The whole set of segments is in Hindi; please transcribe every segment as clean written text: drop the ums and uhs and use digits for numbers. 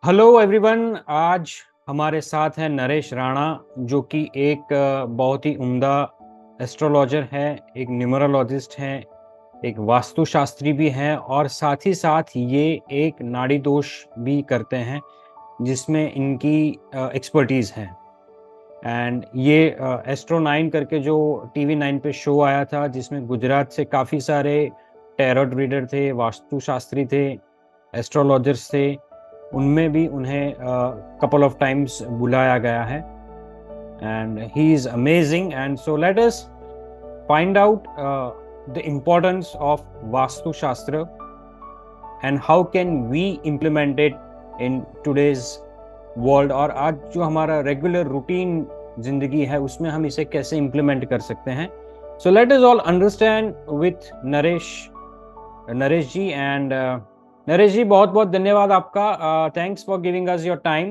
Hello everyone. आज हमारे साथ है नरेश राणा, जो कि एक बहुत ही उम्दा एस्ट्रोलॉजर है, एक न्यूमरोलॉजिस्ट हैं, एक वास्तुशास्त्री भी हैं और साथ ही साथ ये एक नाड़ी दोष भी करते हैं, जिसमें इनकी एक्सपर्टीज़ है। एंड ये एस्ट्रो 9 करके जो टीवी 9 पे शो आया था, जिसमें गुजरात से काफ़ी सारे टैरोट रीडर थे, वास्तुशास्त्री थे, एस्ट्रोलॉजर्स थे, उनमें भी उन्हें कपल ऑफ टाइम्स बुलाया गया है। And he is amazing. And so let us find out the importance of Vastushastra and how can we implement it in today's world. और आज जो हमारा रेगुलर रूटीन जिंदगी है, उसमें हम इसे कैसे इम्प्लीमेंट कर सकते हैं। So let us all understand with Naresh ji. And Naresh ji, बहुत बहुत धन्यवाद आपका। Thanks for giving us your time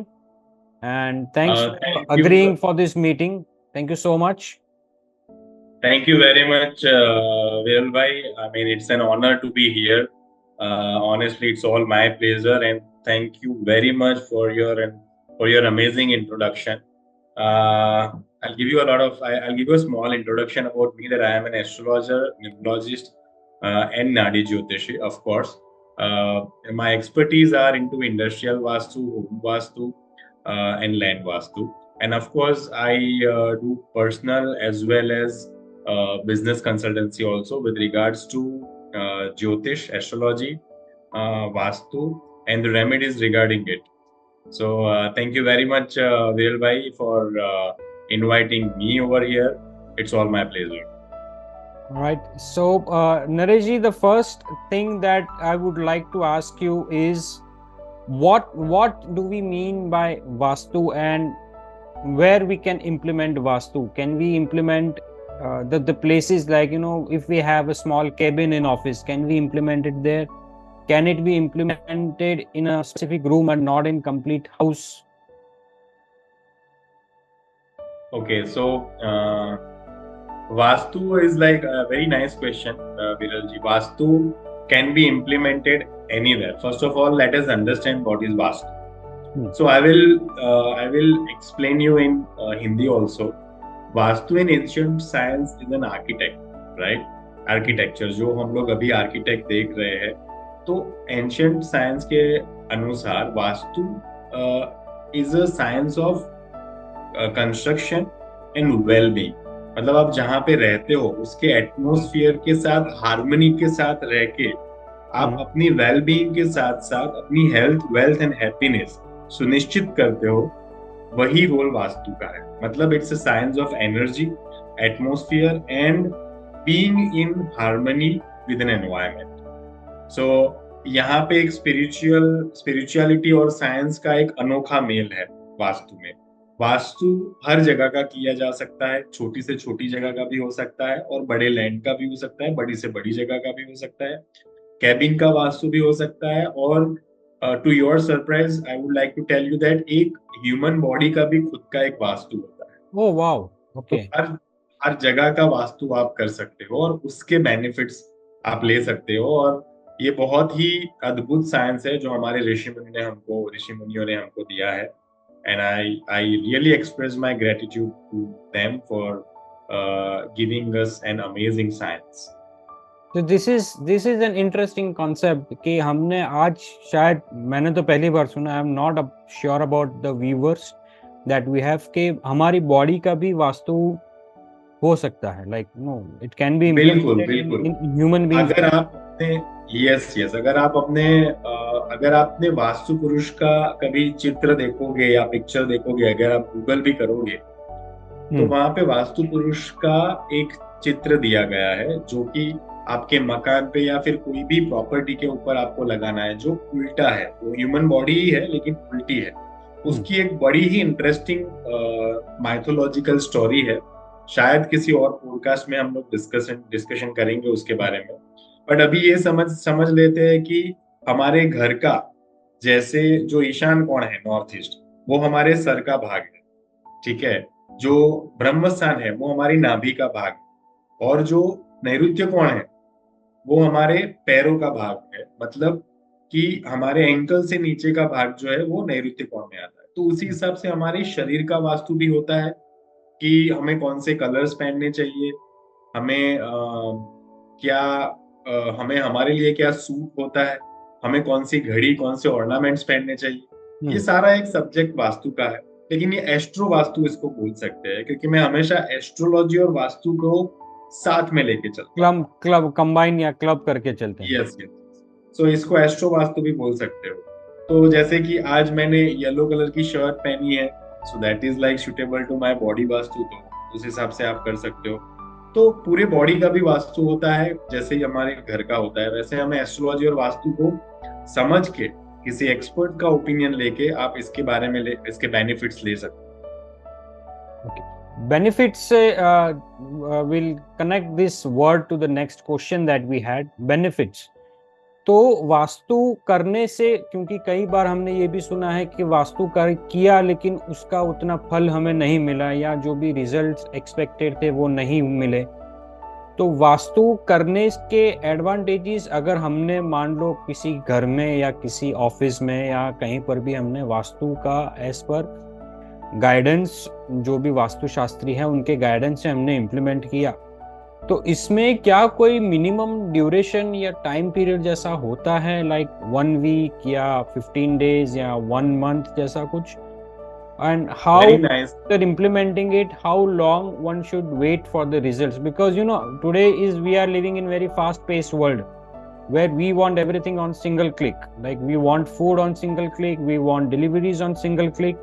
and thanks for Thank agreeing you. For this meeting. Thank you so much. Thank you very much, Viral bhai. I mean, it's an honor to be here. Honestly, it's all my pleasure, and thank you very much for your amazing introduction. I'll give you a lot of. I'll give you a small introduction about me. That I am an astrologer, numerologist, and Nadi Jyotishi, of course. My expertise are into industrial vastu, home vastu, and land vastu. And of course, I do personal as well as business consultancy also with regards to Jyotish, astrology, Vastu, and the remedies regarding it. So, thank you very much, Viral Bhai, for inviting me over here. It's all my pleasure. All right. So, Naresh ji, the first thing that I would like to ask you is what do we mean by Vastu, and where we can implement Vastu? Can we implement the places, like, if we have a small cabin in office, can we implement it there? Can it be implemented in a specific room and not in complete house? Okay, so Vastu is like a very nice question, Viralji. Vastu can be implemented anywhere. First of all, let us understand what is Vastu. Hmm. So I will explain you in Hindi also. Vastu in ancient science is an architect, right. Architecture जो हम लोग अभी आर्किटेक्ट देख रहे हैं, तो एंशियंट साइंस के अनुसार vastu is a science of construction and well being. मतलब आप जहाँ पे रहते हो उसके एटमोसफियर के साथ हार्मनी के साथ रह के आप Hmm. अपनी वेल बीइंग के साथ साथ अपनी हेल्थ, वेल्थ एंड हैप्पीनेस सुनिश्चित करते हो, वही रोल वास्तु का है। मतलब it's a science of energy, atmosphere and being in harmony with an environment. So यहाँ पे एक स्पिरिचुअलिटी और साइंस का एक अनोखा मेल है वास्तु में। वास्तु हर जगह का किया जा सकता है, छोटी से छोटी जगह का भी हो सकता है और बड़े लैंड का भी हो सकता है, बड़ी से बड़ी जगह का भी हो सकता है, कैबिन का वास्तु भी हो सकता है। और to your surprise I would like to tell you that एक ह्यूमन बॉडी का भी खुद का एक वास्तु होता है। Oh, wow. तो Okay. हर हर जगह का वास्तु आप कर सकते हो और उसके बेनिफिट्स आप ले सकते हो। और ये बहुत ही अद्भुत साइंस है जो हमारे ऋषि मुनियों ने हमको दिया है। And I really express my gratitude to them for giving us an amazing science. तो this is an interesting concept कि हमने आज, शायद मैंने तो पहली बार सुना, I am not sure about the viewers that we have, कि हमारी बॉडी का भी वास्तु हो सकता है। Like, no, it can be बिल्कुल इम्प्लीमेंटेड इन बिल्कुल। In human beings. अगर आप अपने यस यस अगर आपने वास्तु पुरुष का कभी चित्र देखोगे या पिक्चर देखोगे, अगर आप गूगल भी करोगे, तो हम्म। वहां पे वास्तु पुरुष का एक चित्र दिया गया है जो कि आपके मकान पे या फिर कोई भी प्रॉपर्टी के ऊपर आपको लगाना है, जो उल्टा है। वो ह्यूमन बॉडी ही है लेकिन उल्टी है। हम्म। उसकी एक बड़ी ही इंटरेस्टिंग माइथोलॉजिकल स्टोरी है। शायद किसी और पॉडकास्ट में हम लोग डिस्कशन करेंगे उसके बारे में। बट अभी ये समझ समझ लेते हैं कि हमारे घर का, जैसे जो ईशान कोण है, नॉर्थ ईस्ट, वो हमारे सर का भाग है, ठीक है। जो ब्रह्म स्थान है वो हमारी नाभि का भाग है, और जो नैऋत्य कोण है वो हमारे पैरों का भाग है। मतलब कि हमारे एंकल से नीचे का भाग जो है वो नैऋत्य कोण में आता है। तो उसी हिसाब से हमारे शरीर का वास्तु भी होता है कि हमें कौन से कलर्स पहनने चाहिए, हमें क्या हमें हमारे लिए क्या सूट होता है, हमें कौन सी घड़ी, कौन से ऑर्नामेंट्स पहनने चाहिए। ये सारा एक सब्जेक्ट वास्तु का है, लेकिन ये एस्ट्रो वास्तु इसको बोल सकते हैं, क्योंकि मैं हमेशा एस्ट्रोलॉजी और वास्तु को साथ में लेके चलता हूँ। क्लब कंबाइन या क्लब करके चलते हैं। Yes yes. सो इसको एस्ट्रो वास्तु भी बोल सकते हो। तो जैसे कि आज मैंने येलो कलर की शर्ट पहनी है, so that is like suitable to my body vastu, तो उस हिसाब से आप कर सकते हो। तो पूरे बॉडी का भी वास्तु होता है, जैसे ही हमारे घर का होता है, वैसे हमें एस्ट्रोलॉजी और वास्तु को समझ के किसी एक्सपर्ट का ओपिनियन लेके आप इसके बारे में इसके बेनिफिट्स ले सकते हो। Benefits से we'll connect this word to the next question that we had, benefits। तो वास्तु करने से, क्योंकि कई बार हमने ये भी सुना है कि वास्तु कर किया लेकिन उसका उतना फल हमें नहीं मिला, या जो भी रिजल्ट्स एक्सपेक्टेड थे वो नहीं मिले। तो वास्तु करने के एडवांटेजेस, अगर हमने मान लो किसी घर में या किसी ऑफिस में या कहीं पर भी हमने वास्तु का एज पर गाइडेंस, जो भी वास्तुशास्त्री है उनके गाइडेंस से हमने इम्प्लीमेंट किया, तो इसमें क्या कोई मिनिमम ड्यूरेशन या टाइम पीरियड जैसा होता है, लाइक 1 वीक या 15 डेज या 1 मंथ जैसा कुछ? And how after implementing it, how long one should wait for the results? Because today we are living in very fast paced world where we want everything on single click. Like we want food on single click, we want deliveries on single click.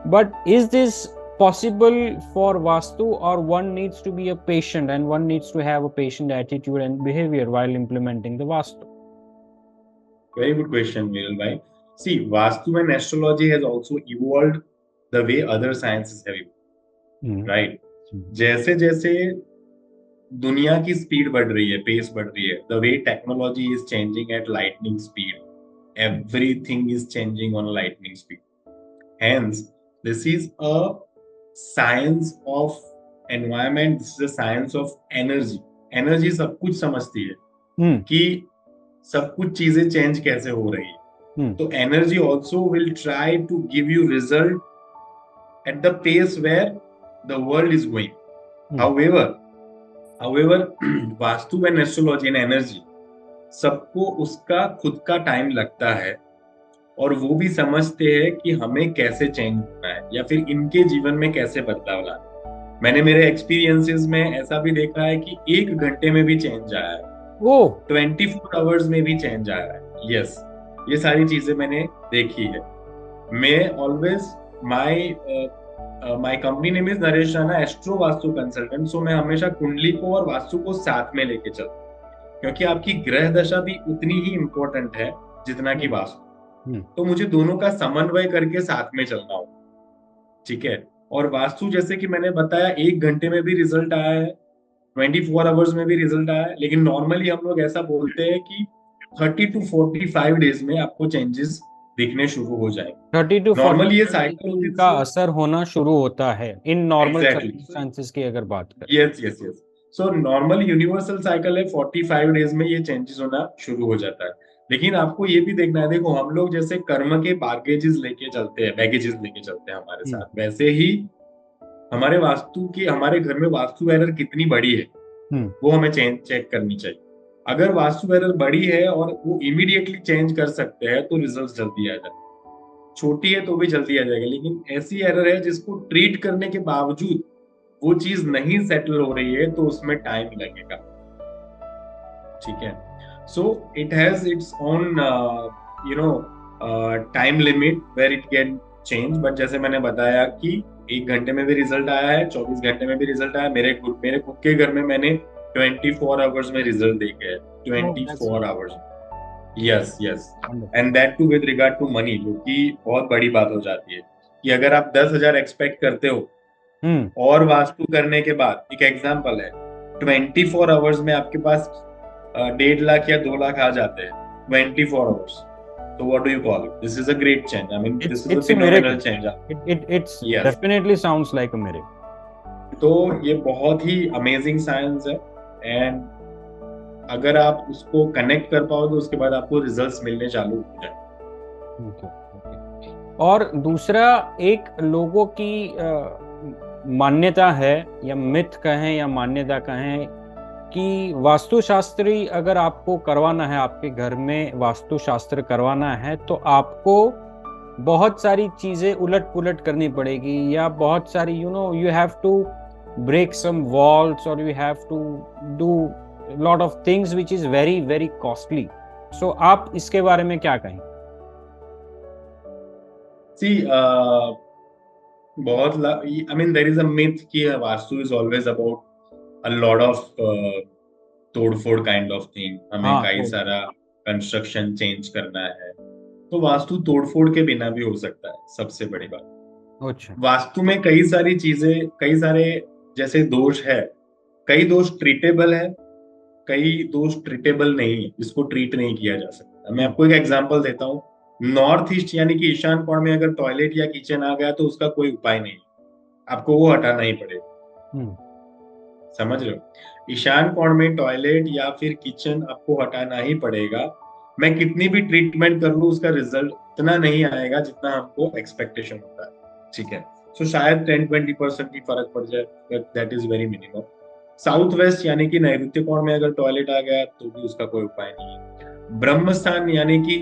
But is this possible for Vastu, or one needs to be a patient and one needs to have a patient attitude and behavior while implementing the Vastu? Very good question, Viral bhai. See, Vastu and astrology has also evolved the way other sciences have evolved, right? जैसे जैसे दुनिया की स्पीड बढ़ रही है, पेस बढ़ रही है, the way technology is changing at lightning speed, everything is changing on lightning speed. Hence, this is a science of environment, this is a science of energy. Energy सब कुछ समझती है कि सब कुछ चीजें चेंज कैसे हो रही है। तो energy also will try to give you result at the pace where the world is going. However vastu and astrology and energy, सबको उसका खुद का टाइम लगता है, और वो भी समझते हैं कि हमें कैसे चेंज होना है या फिर इनके जीवन में कैसे बदलाव लाना है। मैंने मेरे एक्सपीरियंसेस में ऐसा भी देखा है कि 1 घंटे में भी चेंज आया है, 24 आवर्स में भी चेंज आया है। यस, ये सारी चीजें मैंने देखी है। मैं always my company name is Naresh Rana astro vastu consultant. So मैं हमेशा कुंडली को और वास्तु को साथ में लेके चलता हूँ, क्योंकि आपकी ग्रह दशा भी उतनी ही इम्पोर्टेंट है जितना कि वास्तु। तो मुझे दोनों का समन्वय करके साथ में चलना होगा, ठीक है। और वास्तु, जैसे कि मैंने बताया, 1 घंटे में भी रिजल्ट आया है, 24 आवर्स में भी रिजल्ट आया है, लेकिन नॉर्मली हम लोग ऐसा बोलते हैं कि 30 to 45 डेज में आपको चेंजेस दिखने शुरू हो जाएंगे। 30 to 40 ये साइकिल का असर होना शुरू होता है इन नॉर्मल सर्कमस्टेंसेस की अगर बात करें। Yes yes yes. So normal universal cycle है, 45 डेज में ये चेंजेस होना शुरू हो जाता है। लेकिन आपको ये भी देखना है, देखो हम लोग जैसे कर्म के बैगेजेस लेके चलते हैं हमारे साथ, वैसे ही हमारे हमारे घर में वास्तु एरर कितनी बड़ी है वो हमें चेक करनी चाहिए। अगर वास्तु एरर बड़ी है और वो इमीडिएटली चेंज कर सकते हैं तो रिजल्ट जल्दी आ जाए, छोटी है तो भी जल्दी आ जाएगा। लेकिन ऐसी एरर है जिसको ट्रीट करने के बावजूद वो चीज नहीं सेटल हो रही है, तो उसमें टाइम लगेगा, ठीक है। So it has its own time limit where it can change, but जैसे मैंने बताया कि 1 घंटे में भी रिजल्ट आया है, 24 घंटे में भी रिजल्ट आया। मेरे खुद के घर में मैंने 24 आवर्स में रिजल्ट देखे हैं, 24 hours. Yes yes, and that to with regard to money, जो कि बहुत बड़ी बात हो जाती है कि अगर आप 10,000 एक्सपेक्ट करते हो और वास्तु करने के बाद, एक एग्जांपल है, 24 आवर्स में आपके पास 1.5 लाख या 2 लाख आ जाते हैं 24 आवर्स, तो what do you call it? This is a great change. I mean this is a phenomenal change. It's definitely sounds like a miracle. तो ये बहुत ही अमेजिंग साइंस है, एंड अगर आप उसको कनेक्ट कर पाओगे उसके बाद आपको रिजल्ट्स मिलने चालू हो जाए। Okay, okay. और दूसरा, एक लोगों की मान्यता है, या मिथ कहें या मान्यता कहें, कि वास्तुशास्त्री अगर आपको करवाना है, आपके घर में वास्तुशास्त्र करवाना है, तो आपको बहुत सारी चीजें उलट पुलट करनी पड़ेगी, या बहुत सारी you have to break some walls, और you have to do lot of things which is very very costly. So आप इसके बारे में क्या कहें? सी बहुत I mean there is a myth कि Vastu is always about a lot of तोड़फोड़ काइंड ऑफ थिंग, हमें हाँ, कई तो सारा कंस्ट्रक्शन चेंज करना है। तो वास्तु तोड़फोड़ के बिना भी हो सकता है, सबसे बड़ी बात। अच्छा। वास्तु में कई सारी चीजें, कई सारे जैसे दोष है, कई दोष ट्रीटेबल है, कई दोष ट्रीटेबल नहीं है, इसको ट्रीट नहीं किया जा सकता। मैं आपको एक एग्जांपल देता हूँ। नॉर्थ ईस्ट यानी कि ईशान कोण में अगर टॉयलेट या किचन आ गया तो उसका कोई उपाय नहीं, आपको वो हटाना ही पड़ेगा। हम्म। समझ रहे हो? ईशान कोण में टॉयलेट या फिर किचन आपको हटाना ही पड़ेगा। मैं कितनी भी ट्रीटमेंट कर लूं उसका रिजल्ट इतना नहीं आएगा जितना हमको एक्सपेक्टेशन होता है। ठीक है, सो शायद 10-20% की फर्क पड़ जाए, that is very minimum. South west यानी कि नैऋत्य कोण में अगर टॉयलेट आ गया तो भी उसका कोई उपाय नहीं है। ब्रह्म स्थान यानी कि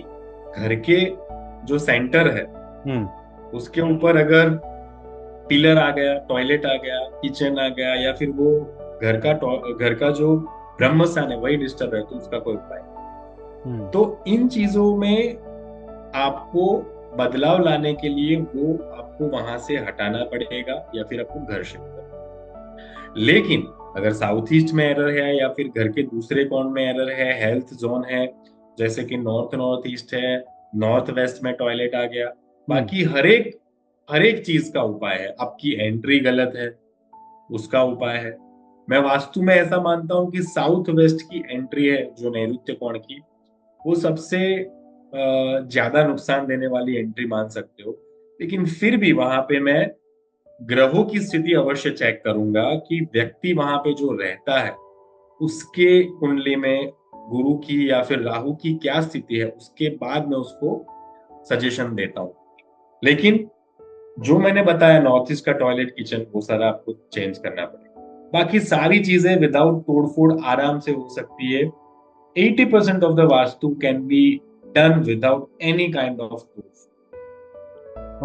घर के जो सेंटर है हम्म। उसके ऊपर अगर पिलर आ गया, टॉयलेट आ गया, किचन आ गया, या फिर वो घर का जो ब्रह्म स्थान है वही डिस्टर्ब है, तो उसका कोई उपाय नहीं। हम्म। तो इन चीजों में आपको बदलाव लाने के लिए वो आपको वहां से हटाना पड़ेगा या फिर आपको घर शिफ्ट करना। लेकिन अगर साउथ ईस्ट में एरर है या फिर घर के दूसरे कोण में एरर है, हेल्थ जोन है, जैसे कि नॉर्थ नॉर्थ ईस्ट है, नॉर्थ वेस्ट में टॉयलेट आ गया, हम्म। बाकी हर एक चीज का उपाय है। आपकी एंट्री गलत है, उसका उपाय है। मैं वास्तु में ऐसा मानता हूं कि साउथ वेस्ट की एंट्री है जो नैऋत्य कोण की, वो सबसे ज्यादा नुकसान देने वाली एंट्री मान सकते हो। लेकिन फिर भी वहां पे मैं ग्रहों की स्थिति अवश्य चेक करूंगा कि व्यक्ति वहां पे जो रहता है उसके कुंडली में गुरु की या फिर राहु की क्या स्थिति है, उसके बाद मैं उसको सजेशन देता हूँ। लेकिन जो मैंने बताया नॉर्थ ईस्ट का टॉयलेट किचन वो सारा आपको चेंज करना पड़ेगा। बाकी सारी चीजें विदाउट तोड़फोड़ आराम से हो सकती है। 80% of the vastu can be done without any kind of तोड़फोड़।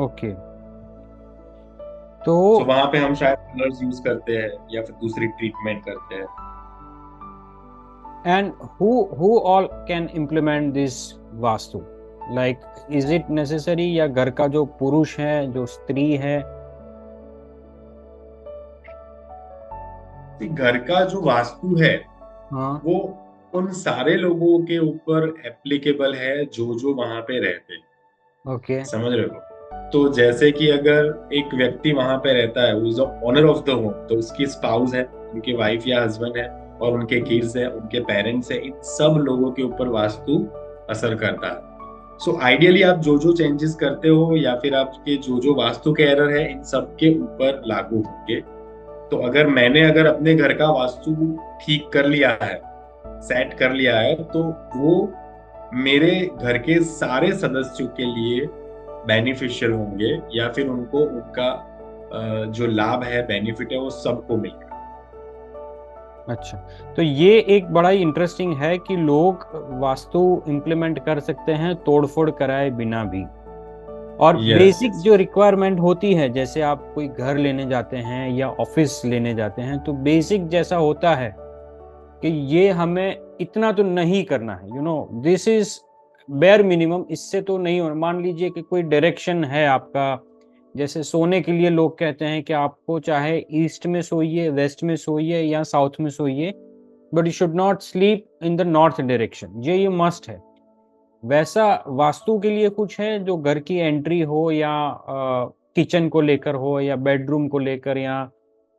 ओके। तो सो वहां पे हम शायद कलर्स यूज करते हैं या फिर दूसरी ट्रीटमेंट करते हैं। and who all can implement this vastu? like is it necessary, या घर का जो पुरुष है, जो स्त्री है? घर का जो वास्तु है हाँ। वो उन सारे लोगों के ऊपर एप्लीकेबल है जो जो वहां पे रहते हैं। ओके। समझ रहे हो? तो जैसे कि अगर एक व्यक्ति वहां पे रहता है, is owner of the home, तो उसकी स्पाउस है, उनकी वाइफ या हस्बैंड है, और उनके किड्स है, उनके पेरेंट्स है, इन सब लोगों के ऊपर वास्तु असर करता है। सो आइडियली आप जो जो चेंजेस करते हो या फिर आपके जो जो वास्तु के एरर है इन सब के ऊपर लागू होंगे। तो अगर अपने घर का वास्तु ठीक कर लिया है, सेट कर लिया है, तो वो मेरे घर के सारे सदस्यों के लिए बेनिफिशियल होंगे, या फिर उनको उनका जो लाभ है, बेनिफिट है, वो सबको मिलेगा। अच्छा, तो ये एक बड़ा ही इंटरेस्टिंग है कि लोग वास्तु इम्प्लीमेंट कर सकते हैं तोड़फोड़ कराए बिना भी। और यस बेसिक यस। जो रिक्वायरमेंट होती है, जैसे आप कोई घर लेने जाते हैं या ऑफिस लेने जाते हैं, तो बेसिक जैसा होता है कि ये हमें इतना तो नहीं करना है, दिस इज बेयर मिनिमम, इससे तो नहीं हो। मान लीजिए कि कोई डायरेक्शन है आपका, जैसे सोने के लिए लोग कहते हैं कि आपको चाहे ईस्ट में सोइए, वेस्ट में सोइए या साउथ में सोइए, but you should not sleep in the north direction, ये मस्ट है। वैसा वास्तु के लिए कुछ है जो घर की एंट्री हो, या किचन को लेकर हो, या बेडरूम को लेकर, या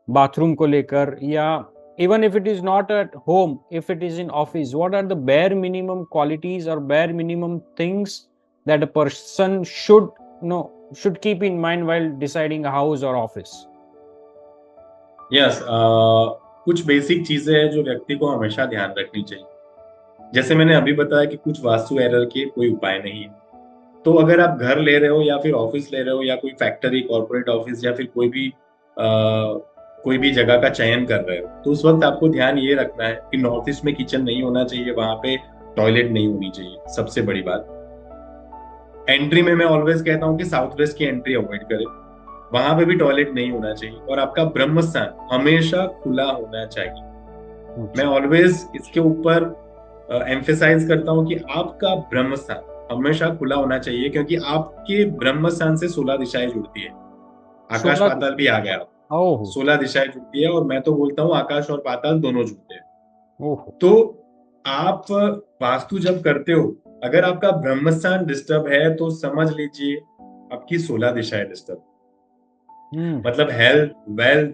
बाथरूम को लेकर, या even if it is not at home, if it is in office, what are the bare minimum qualities or bare minimum things that a person should keep in mind while deciding a house or office? Yes, कुछ बेसिक चीजें हैं जो व्यक्ति को हमेशा ध्यान रखनी चाहिए। जैसे मैंने अभी बताया कि कुछ वास्तु एरर के कोई उपाय नहीं है। तो अगर आप घर ले रहे हो या फिर ऑफिस ले रहे हो या कोई फैक्ट्री, कॉर्पोरेट ऑफिस या फिर कोई भी जगह का चयन कर रहे हो, तो उस वक्त आपको ध्यान ये रखना है कि नॉर्थ ईस्ट में किचन नहीं होना चाहिए, वहां पे टॉयलेट नहीं होनी चाहिए, सबसे बड़ी बात। एंट्री में मैं ऑलवेज कहता हूँ कि साउथ वेस्ट की एंट्री अवॉइड करें, वहां पे भी टॉयलेट नहीं होना चाहिए, और आपका ब्रह्म स्थान हमेशा खुला होना चाहिए। मैं अच्छा। ऑलवेज इसके ऊपर एम्फेसाइज करता हूँ कि आपका ब्रह्म स्थान हमेशा खुला होना चाहिए, क्योंकि आपके ब्रह्म स्थान से 16 दिशाएं जुड़ती है। आकाश 16। पाताल भी आ गया, ओह। 16 दिशाएं जुड़ती है, और मैं तो बोलता हूँ आकाश और पाताल दोनों जुड़ते हैं। ओह। तो आप वास्तु जब करते हो, अगर आपका ब्रह्म स्थान डिस्टर्ब है तो समझ लीजिए आपकी 16 दिशाएं डिस्टर्ब। हम्म। मतलब हेल्थ, वेल्थ,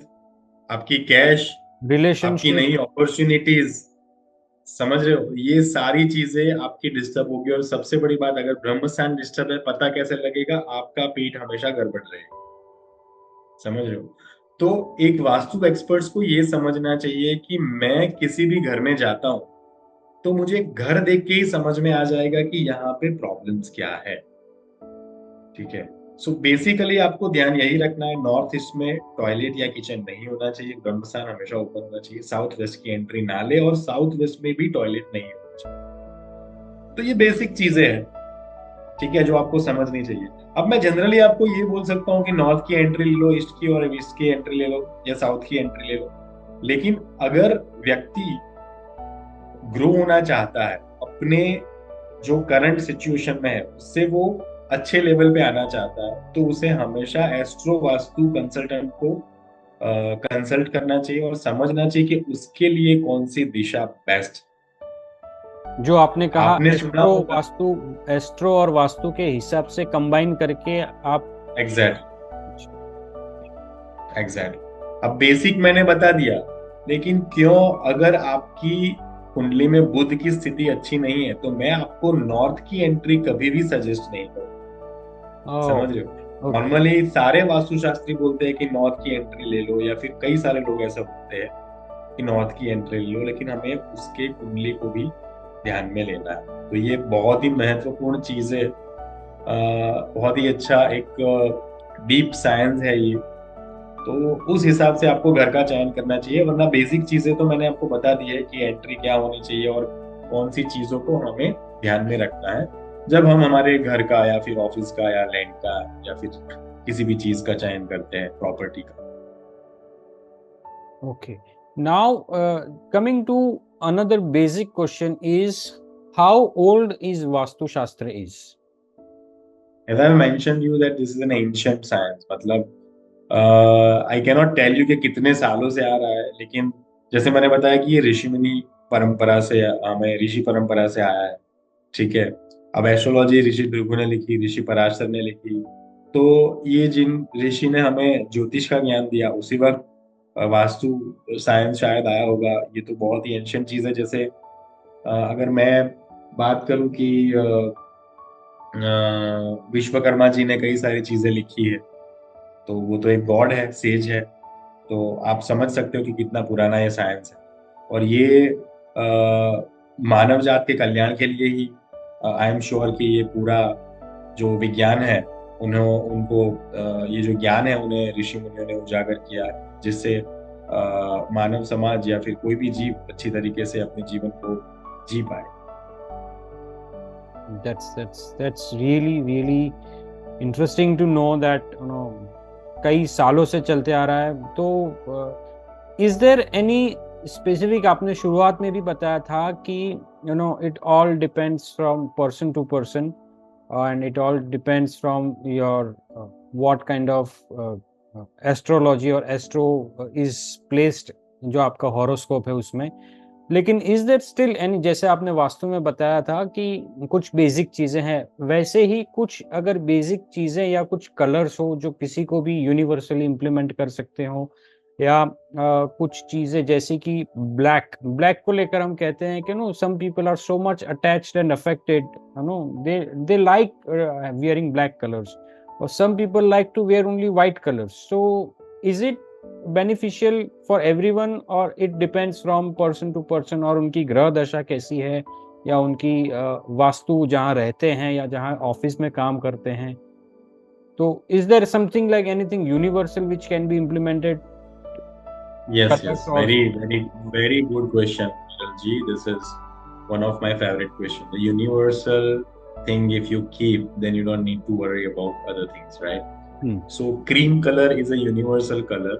आपकी कैश, आपकी रिलेशनशिप। नई अपॉर्चुनिटीज, समझ रहे हो, ये सारी चीजें आपकी डिस्टर्ब होगी। और सबसे बड़ी बात, अगर ब्रह्म स्थान डिस्टर्ब है, पता कैसे लगेगा? आपका पेट हमेशा गड़बड़ रहेगा, समझ रहे हो। तो एक वास्तु एक्सपर्ट्स को ये समझना चाहिए कि मैं किसी भी घर में जाता हूं तो मुझे घर देख के ही समझ में आ जाएगा कि यहाँ पे प्रॉब्लम्स क्या है। ठीक है। सो बेसिकली आपको ध्यान यही रखना है, नॉर्थ ईस्ट में टॉयलेट या किचन नहीं होना चाहिए, ब्रह्मस्थान हमेशा ओपन होना चाहिए, साउथ वेस्ट की एंट्री ना ले, और साउथ वेस्ट में भी टॉयलेट नहीं होना चाहिए। तो ये बेसिक चीजें हैं, ठीक है, जो आपको समझनी चाहिए। अब मैं जनरली आपको ये बोल सकता हूँ कि नॉर्थ की एंट्री ले लो, ईस्ट की, और ईस्ट की एंट्री ले लो, या साउथ की एंट्री ले लो। लेकिन अगर व्यक्ति ग्रो होना चाहता है, अपने जो करंट सिचुएशन में है उससे वो अच्छे लेवल पे आना चाहता है, तो उसे हमेशा एस्ट्रो वास्तु कंसल्टेंट को कंसल्ट करना चाहिए, और समझना चाहिए कि उसके लिए कौन सी दिशा बेस्ट। जो आपने कहा आपने सुना एस्ट्रो होगा। वास्तु, एस्ट्रो और वास्तु के हिसाब से कंबाइन करके आप। Exact, exact. अब बेसिक मैंने बता दिया, लेकिन क्यों, अगर आपकी कुंडली में बुध की स्थिति अच्छी नहीं है तो मैं आपको नॉर्थ की एंट्री कभी भी सजेस्ट नहीं करूँ, ओह। समझ रहे हो। ओके। नॉर्मली सारे वास्तुशास्त्री बोलते हैं कि नॉर्थ की एंट्री ले लो, या फिर कई सारे लोग ऐसा बोलते हैं कि नॉर्थ की एंट्री ले लो, लेकिन हमें उसके कुंडली को भी ध्यान में लेना है। तो ये बहुत ही महत्वपूर्ण चीज है, बहुत ही अच्छा एक डीप साइंस है ये। तो उस हिसाब से आपको घर का चयन करना चाहिए, वरना बेसिक चीजें तो मैंने आपको बता दी है कि एंट्री क्या होनी चाहिए और कौन सी चीजों को हमें ध्यान में रखना है जब हम हमारे घर का या फिर ऑफिस का या लैंड का या फिर किसी भी चीज का चयन करते हैं, प्रॉपर्टी का। Okay. Now, coming to another basic question is how old is Vastu Shastra is? As I mentioned you that this is an ancient science, मतलब आई कैनॉट टेल यू कि कितने सालों से आ रहा है, लेकिन जैसे मैंने बताया कि ये ऋषि मुनि परंपरा से, हमें ऋषि परंपरा से आया है। ठीक है। अब एस्ट्रोलॉजी ऋषि भृगु ने लिखी, ऋषि पराशर ने लिखी, तो ये जिन ऋषि ने हमें ज्योतिष का ज्ञान दिया, उसी वक्त वास्तु साइंस शायद आया होगा। ये तो बहुत ही एंशियंट चीज है। जैसे अगर मैं बात करूं कि विश्वकर्मा जी ने कई सारी चीजें लिखी है, तो वो तो एक गॉड है, सेज है। तो आप समझ सकते हो कि कितना पुराना ये साइंस है, और ये मानव जात के कल्याण के लिए ही, आई एम श्योर कि ये पूरा जो विज्ञान है, उन्हें उनको ये जो ज्ञान है उन्हें ऋषि मुनियों ने उजागर किया है, जिससे मानव समाज या फिर कोई भी जीव अच्छी तरीके से अपने जीवन को जी पाए। That's really interesting to know that कई सालों से चलते आ रहा है। तो is there any specific, आपने शुरुआत में भी बताया था कि it all depends from person to person and it all depends from your what kind of astrology or astro is placed, जो आपका हॉरोस्कोप है उसमें। लेकिन इज देयर स्टिल एनी, जैसे आपने वास्तु में बताया था कि कुछ बेसिक चीजें हैं, वैसे ही कुछ अगर बेसिक चीजें या कुछ कलर्स हो जो किसी को भी यूनिवर्सली इम्प्लीमेंट कर सकते हो, या कुछ चीजें जैसे कि ब्लैक ब्लैक को लेकर हम कहते हैं कि some people are so much attached and affected, they like wearing black colours, और some people like to wear only white colours. So is it beneficial for everyone or it depends from person to person, और उनकी ग्रह दशा कैसी है, या उनकी वास्तु जहाँ रहते हैं या जहाँ ऑफिस में काम करते हैं, तो is there something like anything universal which can be implemented? Yes, colours yes. और Very good question, Ji. This is one of my favorite questions. The universal thing, if you keep, then you don't need to worry about other things, right? So, cream color is a universal color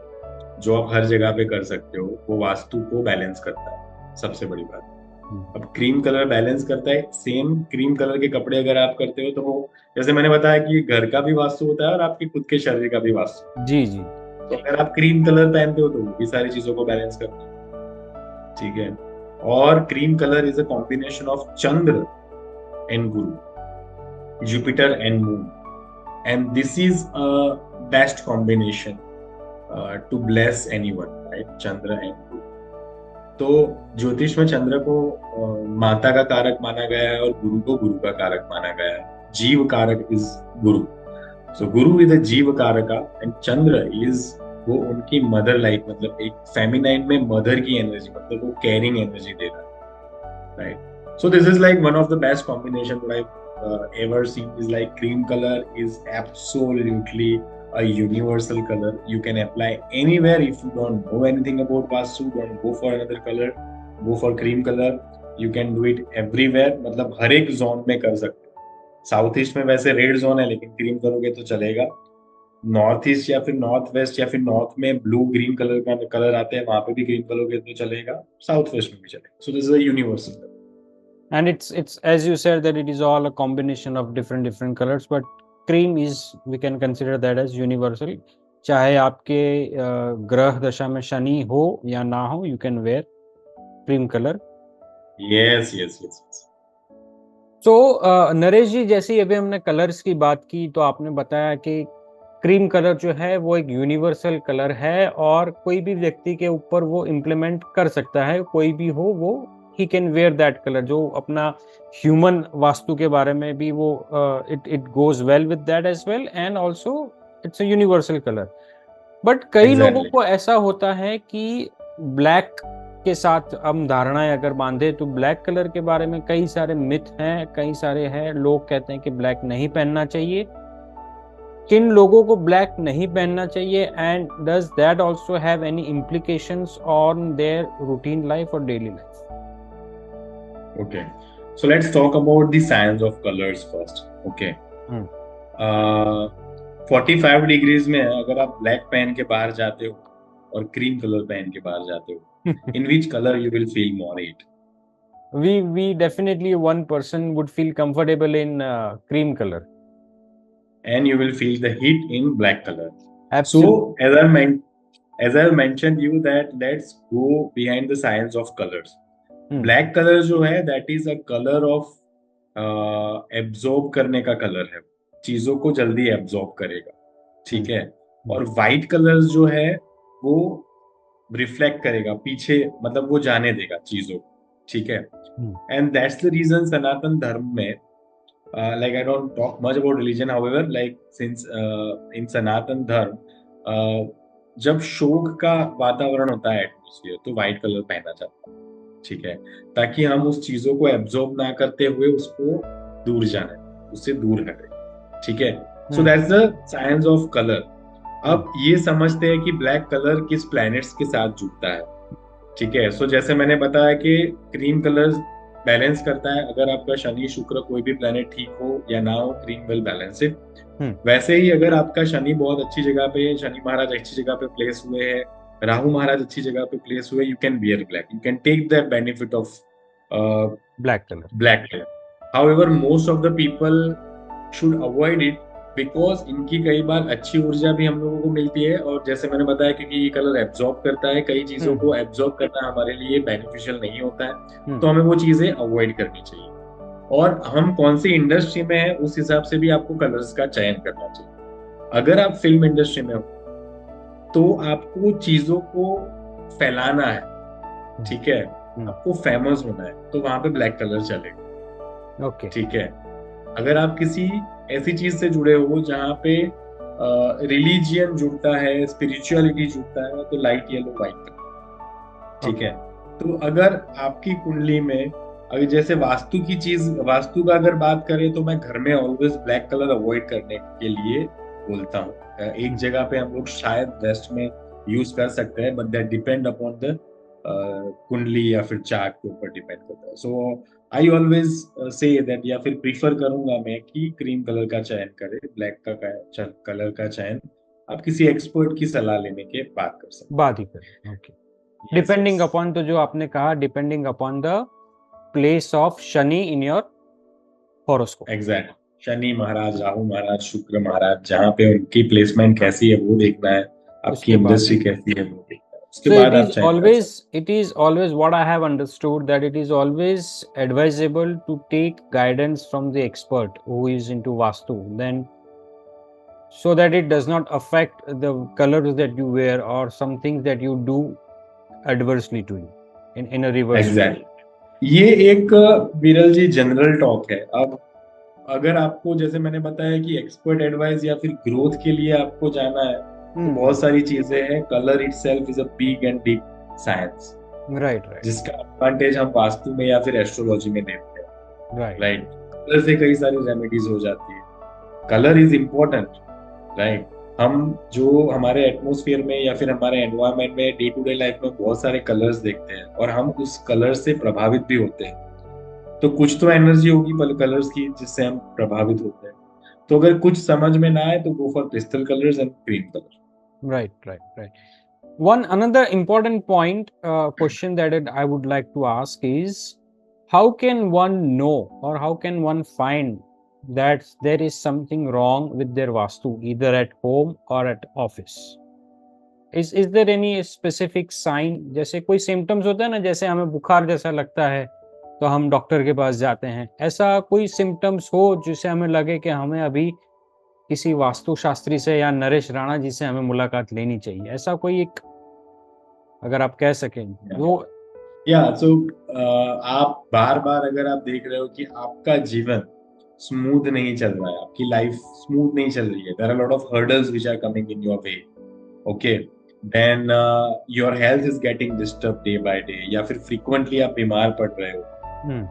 जो आप हर जगह पे कर सकते हो. वो वास्तु को बैलेंस करता है, सबसे बड़ी बात. अब क्रीम कलर बैलेंस करता है. सेम क्रीम कलर के कपड़े अगर आप करते हो तो वो, जैसे मैंने बताया कि घर का भी वास्तु होता है और आपके खुद के शरीर का भी वास्तु. जी जी तो अगर आप क्रीम कलर पहनते हो तो वो भी सारी चीजों को बैलेंस करता है. ठीक है. और cream colour is a combination of Chandra and Guru, Jupiter and moon, and this is a best combination to bless anyone, right? Chandra and Guru. तो ज्योतिष में चंद्र को माता का कारक माना गया है और गुरु को गुरु का कारक माना गया है. जीव कारक is Guru. So Guru is a जीव कारका एंड चंद्र इज वो उनकी मदर लाइक, मतलब एक फेमिनाइन में मदर की एनर्जी, मतलब वो केयरिंग एनर्जी दे रहा है, right? So this is like one of the best combination that I ever seen. Is like cream colour is absolutely a universal color. You can apply anywhere. If you don't know anything about Vastu, don't go for another color, go for cream color. You can do it everywhere. मतलब हर एक जोन में कर सकते हो. साउथ ईस्ट में वैसे रेड जोन है, लेकिन क्रीम करोगे तो चलेगा. नॉर्थ ईस्ट या फिर नॉर्थ वेस्ट या फिर नॉर्थ में ब्लू ग्रीन कलर का कलर आते हैं, वहां पे भी क्रीम करोगे तो चलेगा. साउथ वेस्ट में भी चलेगा. So this is a universal colour. and it's as you said that it is all a combination of different colors, but cream is, we can consider that as universal. चाहे आपके ग्रह दशा में शनि हो या ना हो, you can wear cream color. Yes, yes, yes, yes. So Naresh जी, जैसे ही अभी हमने कलर्स की बात की तो आपने बताया कि क्रीम कलर जो है वो एक यूनिवर्सल कलर है और कोई भी व्यक्ति के ऊपर वो इम्प्लीमेंट कर सकता है, कोई भी हो वो he can wear that color. जो अपना ह्यूमन वास्तु के बारे में भी वो it goes well with that as well, and also it's a universal color. But कई लोगों को ऐसा होता है कि ब्लैक के साथ हम धारणाएं अगर बांधे तो ब्लैक कलर के बारे में कई सारे मिथ हैं, कई सारे हैं. लोग कहते हैं कि ब्लैक नहीं पहनना चाहिए. किन लोगों को ब्लैक नहीं पहनना चाहिए, and does that also have any implications on their routine life और daily life? Okay, so let's talk about the science of colors first. Okay. 45 degrees में अगर आप ब्लैक पहन के बाहर जाते हो और क्रीम कलर पहन के बाहर जाते हो, in which color you will feel more heat? We definitely, one person would feel comfortable in cream color, and you will feel the heat in black color. Absolutely. So as I mentioned you that let's go behind the science of colors. Black colour जो है that is a colour of absorb करने का कलर है, चीजों को जल्दी एब्जॉर्ब करेगा. ठीक है. और व्हाइट कलर जो है वो रिफ्लेक्ट करेगा पीछे, मतलब वो जाने देगा चीजों को. ठीक है. एंड दैट्स द रीजन सनातन धर्म में, like I don't talk much about religion, however, like since in सनातन धर्म जब शोक का वातावरण होता है एटमॉस्फेयर, तो व्हाइट कलर पहना जाता है. ठीक है. ताकि हम उस चीजों को एब्जॉर्ब ना करते हुए उसको दूर जाने, उससे दूर हटे. ठीक है. So that's the science of colour. अब ये समझते हैं कि ब्लैक कलर किस प्लैनेट्स के साथ जुड़ता है. ठीक है. सो जैसे मैंने बताया कि क्रीम कलर बैलेंस करता है. अगर आपका शनि शुक्र कोई भी प्लैनेट ठीक हो या ना हो, क्रीम विल बैलेंस इट. वैसे ही अगर आपका शनि बहुत अच्छी जगह पे है, शनि महाराज अच्छी जगह पे प्लेस हुए हैं, राहु महाराज अच्छी जगह पे प्लेस हुए, you can wear black, you can take the benefit of black colour. However most of the people should avoid it, because इनकी कई बार अच्छी ऊर्जा भी हम लोगों को मिलती है. और जैसे मैंने बताया, क्योंकि ये कलर एब्जॉर्ब करता है, कई चीजों को एब्जॉर्ब करना हमारे लिए बेनिफिशियल नहीं होता है, तो हमें वो चीजें अवॉइड करनी चाहिए. और हम कौन सी इंडस्ट्री में है उस हिसाब से भी आपको कलर्स का चयन करना चाहिए. अगर आप फिल्म इंडस्ट्री में हो तो आपको चीजों को फैलाना है. ठीक है. आपको फेमस होना है, तो वहां पे ब्लैक कलर चलेगा. ओके. ठीक है. अगर आप किसी ऐसी चीज से जुड़े हो जहाँ पे रिलीजियन जुड़ता है, स्पिरिचुअलिटी जुड़ता है, तो लाइट येलो व्हाइट कलर. ठीक है. तो अगर आपकी कुंडली में अगर जैसे वास्तु का अगर बात करें तो मैं घर में ऑलवेज ब्लैक कलर अवॉइड करने के लिए बोलता हूँ। एक जगह पे हम लोग शायद वेस्ट में यूज कर सकते हैं, but that depend upon the कुंडली या फिर चार्ट के ऊपर डिपेंड करता है। सो आई ऑलवेज से दैट, या फिर प्रीफर करूंगा मैं कि क्रीम कलर का चयन करें, ब्लैक कलर का चयन आप किसी एक्सपर्ट की सलाह लेने के बाद कर सकते बात ही करें, ओके। हैं। यस डिपेंडिंग यस, अपॉन, तो जो आपने कहा depending upon the place of Shani in your horoscope. Exact. Shani Maharaj, Rahu Maharaj, Shukra Maharaj, जहाँ पे उनकी प्लेसमेंट कैसी है वो देखना है, आपकी उसके बाद, इंडस्ट्री कैसी है वो देखना है, उसके so बाद आप चयन कर सकते it is always what I have understood, that it is always advisable to take guidance from the expert who is into Vastu, then so that it does not affect the colors that you wear or some things that you do adversely to you in a हैं। reverse way. एग्जैक्ट। ये एक विरल जी जनरल टॉक है। अब अगर आपको, जैसे मैंने बताया कि एक्सपर्ट एडवाइस या फिर ग्रोथ के लिए आपको जाना है, तो बहुत सारी चीजें हैं। Colour itself is a big and deep science, Right, right, जिसका एडवांटेज हम वास्तु में या फिर एस्ट्रोलॉजी में लेते हैं। right. राइट, कलर से कई सारी रेमेडीज हो जाती है। Colour is important, right. हम जो हमारे एटमॉस्फेयर में या फिर हमारे एनवायरनमेंट में डे टू डे लाइफ में बहुत सारे कलर्स देखते हैं और हम उस कलर से प्रभावित भी होते हैं। तो कुछ तो एनर्जी होगी कलर्स की जिससे हम प्रभावित होते हैं। तो अगर कुछ समझ में ना आए तो go for pastel colours and cream colour. Right, right, right. One another important point, question that I would like to ask is, how can one know or how can one find that there is something wrong with their vastu, either at home or at office? Is there any specific sign? जैसे कोई symptoms होता है ना, जैसे हमें बुखार जैसा लगता है तो हम डॉक्टर के पास जाते हैं, ऐसा कोई symptoms हो जिससे हमें लगे कि हमें अभी किसी वास्तुशास्त्री से या नरेश राणा जी से हमें मुलाकात लेनी चाहिए, ऐसा कोई एक, अगर आप कह सकें वो। या सो आप बार बार अगर आप देख रहे हो कि आपका जीवन स्मूथ नहीं चल रहा है, आपकी लाइफ स्मूथ नहीं चल रही है, there are lot of hurdles which are coming in your way, okay, then your health is getting disturb day by day, या फिर फ्रीक्वेंटली आप बीमार पड़ रहे हो,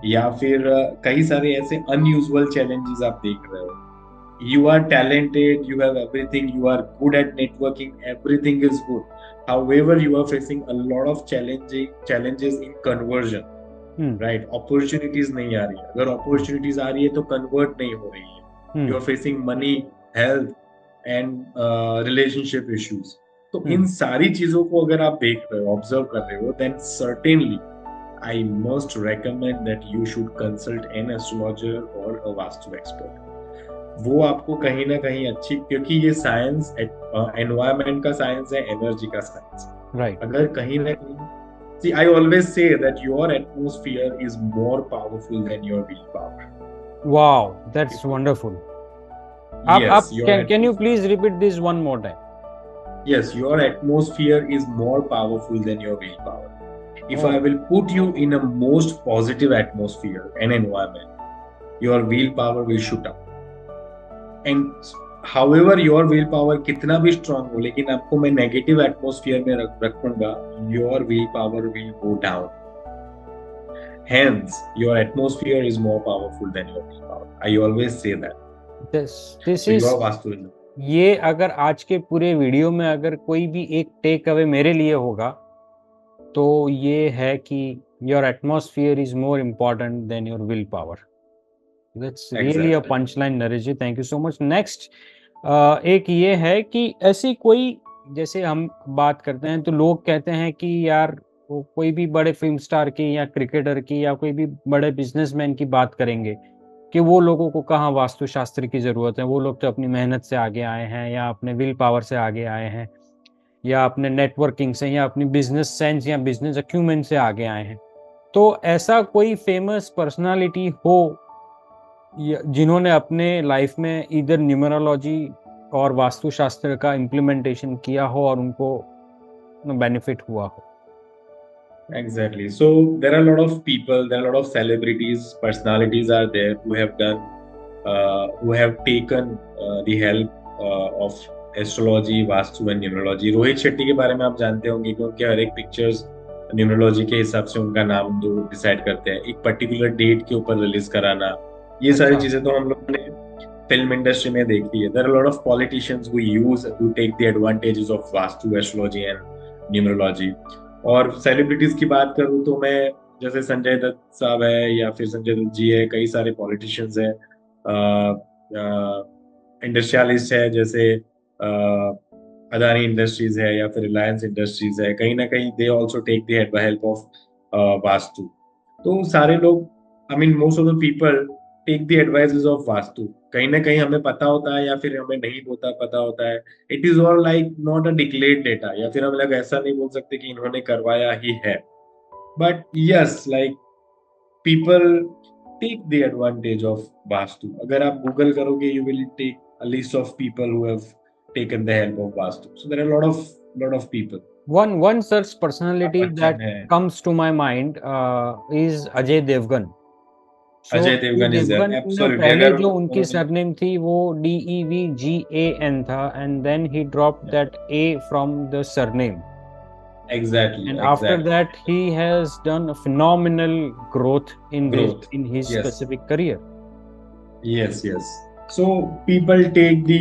या फिर कई सारे ऐसे अनयूजुअल चैलेंजेस आप देख रहे हो। You are talented, you have everything, you are good at networking, everything is good. However, you are facing a lot of challenges in conversion, right? Opportunities नहीं आ रही है। अगर opportunities आ रही है तो convert नहीं हो रही है। You are facing money, health and relationship issues. तो इन सारी चीजों को अगर आप देख रहे हो, ऑब्जर्व कर रहे हो, then certainly I must recommend that you should consult an astrologer or a vastu expert. वो आपको कहीं ना कहीं अच्छी, क्योंकि ये साइंस एनवायरनमेंट का साइंस है, एनर्जी का साइंस, राइट। अगर कहीं ना कहीं, see I always say that your atmosphere is more powerful than your willpower. Wow, that's wonderful. Yes, can you please repeat this one more time? Yes, your atmosphere is more powerful than your willpower. If I will put you in a most positive atmosphere and environment, your willpower will shoot up. And however your willpower कितना भी strong हो, लेकिन आपको मैं negative atmosphere में रखूंगा, your willpower will go down. Hence, your atmosphere is more powerful than your willpower. I always say that. This is ये अगर आज के पूरे वीडियो में अगर कोई भी एक टेक अवे मेरे लिए होगा तो ये है कि your atmosphere is more important than your willpower. That's really a punchline, Naresh ji, thank you so much. Next एक ये है कि ऐसी कोई, जैसे हम बात करते हैं तो लोग कहते हैं कि यार वो कोई भी बड़े फिल्म स्टार की या क्रिकेटर की या कोई भी बड़े बिजनेसमैन की बात करेंगे कि वो लोगों को कहाँ वास्तुशास्त्र की ज़रूरत है, वो लोग तो अपनी मेहनत से आगे आए हैं या अपने विल पावर से आगे आए हैं या अपने नेटवर्किंग से या अपनी बिजनेस सेंस या बिजनेस अक्यूमेन से आगे आए हैं। तो ऐसा कोई फेमस पर्सनालिटी हो जिन्होंने अपने लाइफ में इधर न्यूमरोलॉजी और वास्तुशास्त्र का इम्प्लीमेंटेशन किया हो और उनको बेनिफिट हुआ हो? Exactly. So there are a lot of people, there are a lot of celebrities, personalities are there who have done, who have taken the help of astrology, vastu and numerology. Rohit Shetty के बारे में आप जानते होंगे क्योंकि हर एक पिक्चर्स न्यूमरोलॉजी के हिसाब से उनका नाम जो डिसाइड करते हैं, एक पर्टिकुलर डेट के ऊपर रिलीज कराना, ये सारी अच्छा। चीजें तो हम लोगों ने फिल्म इंडस्ट्री में देखी है. There are lot of politicians who use to take the advantages of vastu, astrology and numerology. और सेलिब्रिटीज की बात करूं तो मैं, जैसे संजय दत्त साहब है या फिर संजय दत्त जी है, कई सारे पॉलिटिशियंस हैं, इंडस्ट्रियलिस्ट है, जैसे अदानी इंडस्ट्रीज है या फिर रिलायंस इंडस्ट्रीज है, कहीं ना कहीं they also take the help of vastu. तो सारे लोग, I mean most of the people take the advices of vastu. कहीं ना कहीं हमें पता होता है या फिर हमें नहीं पता होता है. It is all like not a declared data, या फिर हम लोग ऐसा नहीं बोल सकते कि इन्होंने करवाया ही है. But yes, like people take the advantage of vastu. अगर आप गूगल करोगे, you will take a list of people who have taken the help of Vastu. So there are a lot of people. One such personality Bachchan that है, comes to my mind is Ajay Devgan. So Ajay Ajay Devgan is there, Devgan ने एब्सोल्युटली. पहले अगर जो उनकी उन्होंने, सरनेम थी वो DEVGAN था, and then he dropped that A from the surname. Exactly And after exactly, that, he has done a phenomenal growth growth, in his yes specific career. Yes yes. So people take the,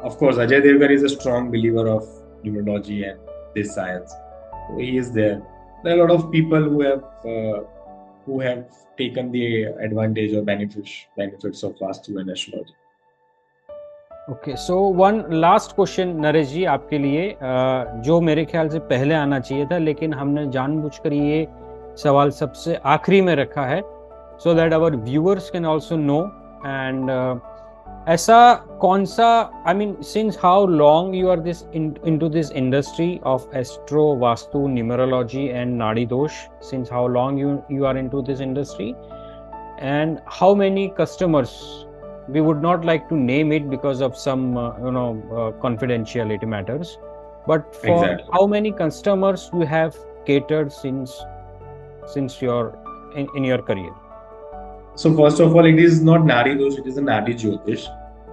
of course Ajay Devgan is a strong believer of numerology and this science, so he is there. There are a lot of people who have taken the advantage or benefits of Vastu and astrology. Okay, so one last question Naresh ji आपके लिए, जो मेरे ख्याल से पहले आना चाहिए था, लेकिन हमने जानबूझकर ये सवाल सबसे आखिरी में रखा है, so that our viewers can also know. And ऐसा कौन सा, I mean, since how long you are this into this industry of astro, vastu, numerology and nadi dosh, since how long you are into this industry, and how many customers, we would not like to name it because of some confidentiality matters, but for Exactly. how many customers you have catered since your in your career? So first of all, it is not Nadi Dosh, it is a Nadi Jyotish.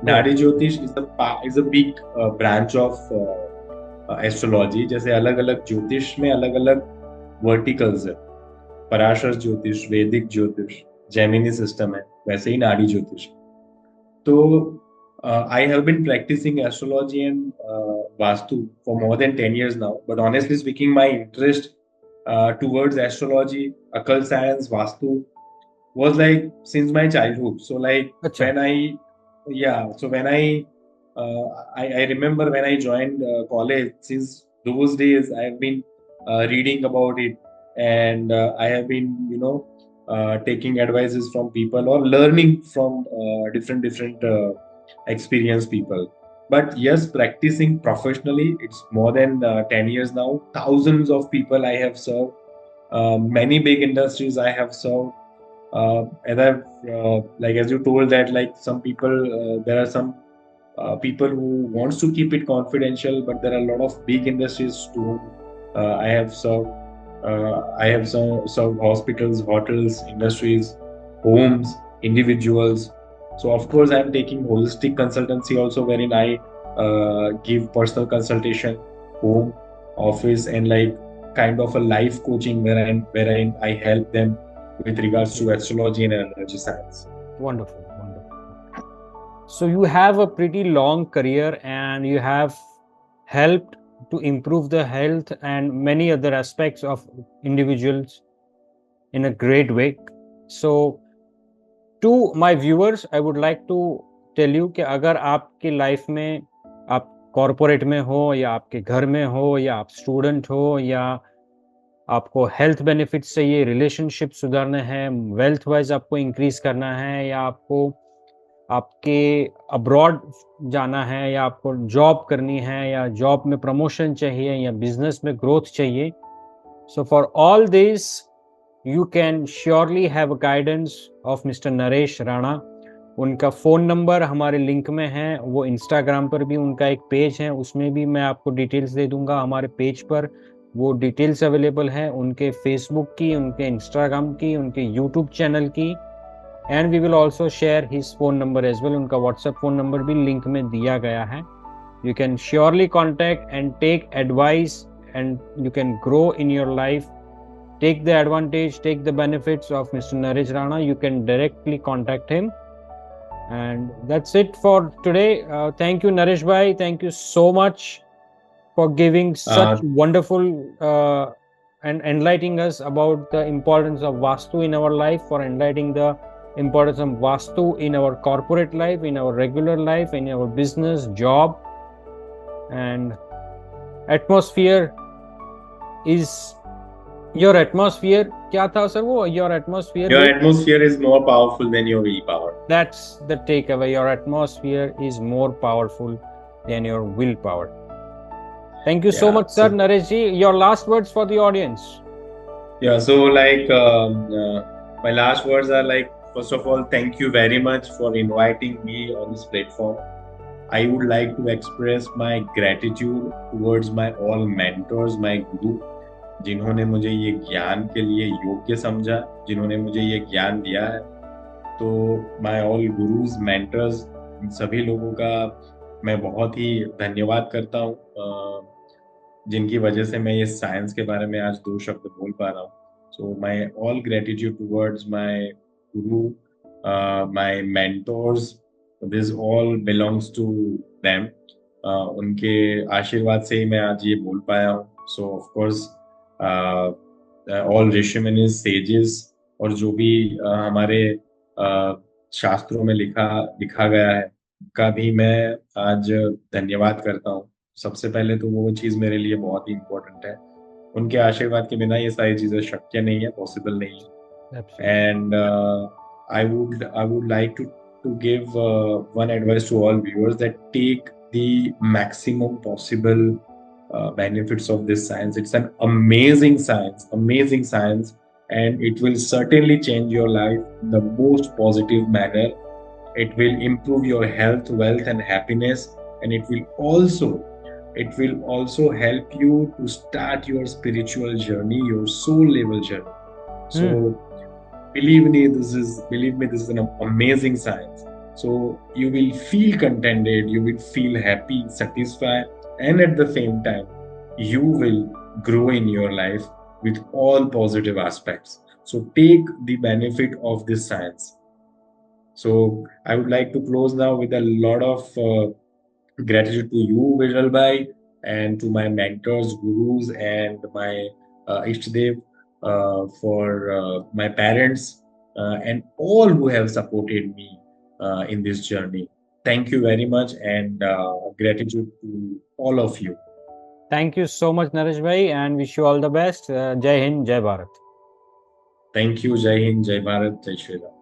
Nadi Jyotish is a big branch of astrology. जैसे अलग अलग ज्योतिष में अलग अलग वर्टिकल्स है. पराशर ज्योतिष, वैदिक ज्योतिष, जेमिनी सिस्टम है, वैसे ही नाड़ी ज्योतिष. तो I have been practicing astrology and Vastu for more than 10 years now. But honestly speaking, my interest towards astrology, occult science, Vastu was like since my childhood. So like Achha. when I remember when I joined college, since those days I have been reading about it, and I have been taking advices from people or learning from different experienced people. But yes, practicing professionally, it's more than 10 years now. Thousands of people I have served, many big industries I have served. And I've like as you told that like some people, there are some people who wants to keep it confidential, but there are a lot of big industries to whom I have served. I have served hospitals, hotels, industries, homes, individuals. So of course I'm taking holistic consultancy also, wherein I give personal consultation, home, office, and like kind of a life coaching wherein I help them with regards to astrology and energy science. Wonderful. So you have a pretty long career and you have helped to improve the health and many other aspects of individuals in a great way. So to my viewers, I would like to tell you कि अगर आपकी लाइफ में, आप कॉर्पोरेट में हो या आपके घर में हो या आप स्टूडेंट हो या आपको हेल्थ बेनिफिट्स चाहिए, रिलेशनशिप सुधारना है, वेल्थ वाइज आपको इंक्रीज करना है, या आपको आपके अब्रॉड जाना है, या आपको जॉब करनी है, या जॉब में प्रमोशन चाहिए, या बिजनेस में ग्रोथ चाहिए, so for all this you can surely have a guidance of mister Naresh Rana. उनका फ़ोन नंबर हमारे लिंक में है, वो इंस्टाग्राम पर भी उनका एक पेज है, उसमें भी मैं आपको डिटेल्स दे दूंगा. हमारे पेज पर वो डिटेल्स अवेलेबल है, उनके फेसबुक की, उनके इंस्टाग्राम की, उनके यूट्यूब चैनल की, and we will also share his phone number as well. उनका व्हाट्सएप फ़ोन नंबर भी लिंक में दिया गया है. You can surely contact and take advice, and you can grow in your life take the advantage, take the benefits of Mr. Naresh Rana, you can directly contact him. And that's it for today. Thank you, Naresh Bhai. Thank you so much for giving such wonderful and enlightening us about the importance of Vastu in our life, for enlightening the importance of Vastu in our corporate life, in our regular life, in our business, job. And atmosphere is your atmosphere. क्या था sir वो? Your atmosphere. Your atmosphere is more powerful than your willpower. That's the takeaway. Your atmosphere is more powerful than your willpower. Thank you so much, sir. Naresh ji, your last words for the audience. Yeah, so like my last words are like, first of all, thank you very much for inviting me on this platform. I would like to express my gratitude towards my all mentors, my guru, जिन्होंने मुझे ये ज्ञान के लिए योग्य समझा, जिन्होंने मुझे ये ज्ञान दिया है. तो माय ऑल गुरुज, मेंटर्स, इन सभी लोगों का मैं बहुत ही धन्यवाद करता हूँ, जिनकी वजह से मैं ये साइंस के बारे में आज 2 शब्द बोल पा रहा हूँ. So my all gratitude towards my guru, my mentors, this all belongs to them. उनके आशीर्वाद से ही मैं आज ये बोल पाया हूँ. सो of course all Rishi munis, sages, और जो भी हमारे शास्त्रों में लिखा गया है, का भी मैं आज धन्यवाद करता हूँ. सबसे पहले तो वो चीज मेरे लिए बहुत ही इम्पोर्टेंट है. उनके आशीर्वाद के बिना ये सारी चीजें शक्य नहीं है, पॉसिबल नहीं है. And I would like to give one advice to all viewers that take the maximum possible benefits of this science. It's an amazing science, and it will certainly change your life in the most positive manner. It will improve your health, wealth, and happiness, and it will also help you to start your spiritual journey, your soul level journey. So believe me, this is an amazing science. So you will feel contented, you will feel happy, satisfied, and at the same time you will grow in your life with all positive aspects. So take the benefit of this science. So I would like to close now with a lot of gratitude to you, Vijal Bhai, and to my mentors, gurus, and my Ishtadev, for my parents, and all who have supported me in this journey. Thank you very much, and gratitude to all of you. Thank you so much, Naresh Bhai, and wish you all the best. Jai Hind, Jai Bharat. Thank you. Jai Hind, Jai Bharat, Jai Shri Ram.